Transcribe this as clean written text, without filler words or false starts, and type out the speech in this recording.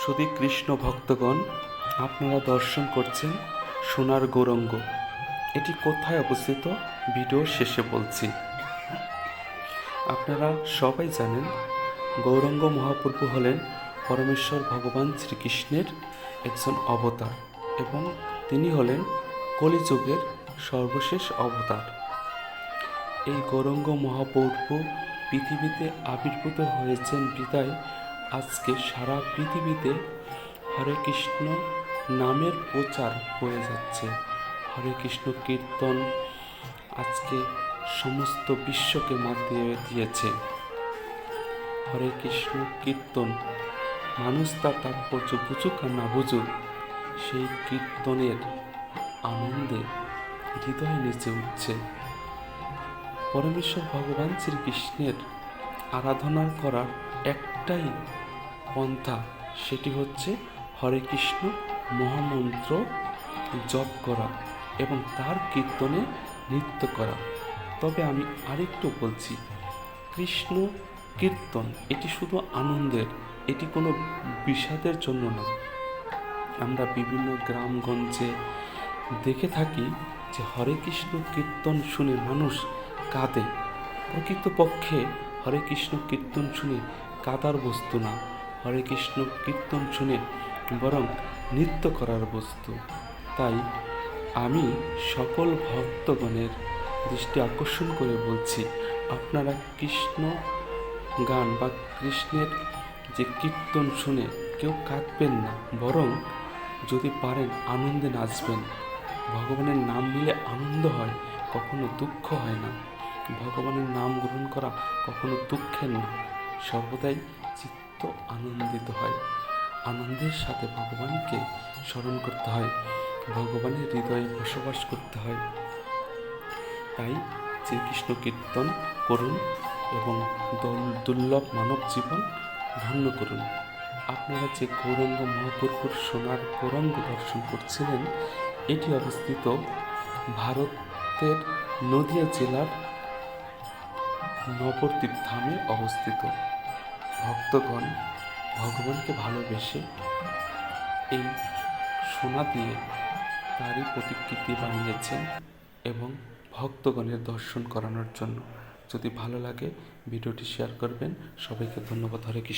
শুধু কৃষ্ণ ভক্তগণ, আপনারা দর্শন করছেন সোনার গৌরাঙ্গ। এটি কোথায় অবস্থিত ভিডিওর শেষে বলছি। আপনারা সবাই জানেন গৌরাঙ্গ মহাপ্রভু হলেন পরমেশ্বর ভগবান শ্রীকৃষ্ণের একজন অবতার এবং তিনি হলেন কলিযুগের সর্বশেষ অবতার। এই গৌরাঙ্গ মহাপ্রভু পৃথিবীতে আবির্ভূত হয়েছেন বিদায় আজকে সারা পৃথিবীতে হরে কৃষ্ণ নামের প্রচার হয়ে যাচ্ছে। হরে কৃষ্ণ কীর্তন আজকে সমস্ত বিশ্বকে মাতিয়ে দিয়েছে। হরে কৃষ্ণ কীর্তন মানুষ তার তাৎপর্য বুঝুক আর না বুঝুক, সেই কীর্তনের আনন্দে হৃদয় নেচে উঠছে। পরমেশ্বর ভগবান শ্রীকৃষ্ণের আরাধনা করার একটাই পন্থা, সেটি হচ্ছে হরে কৃষ্ণ মহামন্ত্র জপ করা এবং তার কীর্তনে নৃত্য করা। তবে আমি আরেকটু বলছি, কৃষ্ণ কীর্তন এটি শুধু আনন্দের, এটি কোনো বিষাদের জন্য না। আমরা বিভিন্ন গ্রামগঞ্জে দেখে থাকি যে হরে কৃষ্ণ কীর্তন শুনে মানুষ কাঁদে। প্রকৃতপক্ষে হরে কৃষ্ণ কীর্তন শুনে কাঁদার বস্তু না, হরে কৃষ্ণ কীর্তন শুনে বরং নৃত্য করার বস্তু। তাই আমি সকল ভক্তগণের দৃষ্টি আকর্ষণ করে বলছি, আপনারা কৃষ্ণ গান বা কৃষ্ণের যে কীর্তন শুনে কেউ কাঁদবেন না, বরং যদি পারেন আনন্দে নাচবেন। ভগবানের নাম নিলে আনন্দ হয়, কখনো দুঃখ হয় না। ভগবানের নাম গ্রহণ করা কখনো দুঃখের না, সর্বদাই চিত্ত আনন্দিত হয়। আনন্দের সাথে ভগবানকে স্মরণ করতে হয়, ভগবানের হৃদয়ে বসবাস করতে হয়। তাই শ্রীকৃষ্ণ কীর্তন করুন এবং দুর্লভ মানব জীবন ধন্য করুন। আপনারা যে গৌরাঙ্গ মহাপ্রভুর সোনার গৌরাঙ্গ দর্শন করছিলেন, এটি অবস্থিত ভারতের নদিয়া জেলার নবদ্বীপ ধামে অবস্থিত। ভক্তগণ ভগবানকে ভালোবেসে এই সোনা দিয়ে তারই প্রতিকৃতি বানিয়েছেন এবং ভক্তগণের দর্শন করানোর জন্য। যদি ভালো লাগে ভিডিওটি শেয়ার করবেন। সবাইকে ধন্যবাদ। হরে কৃষ্ণ।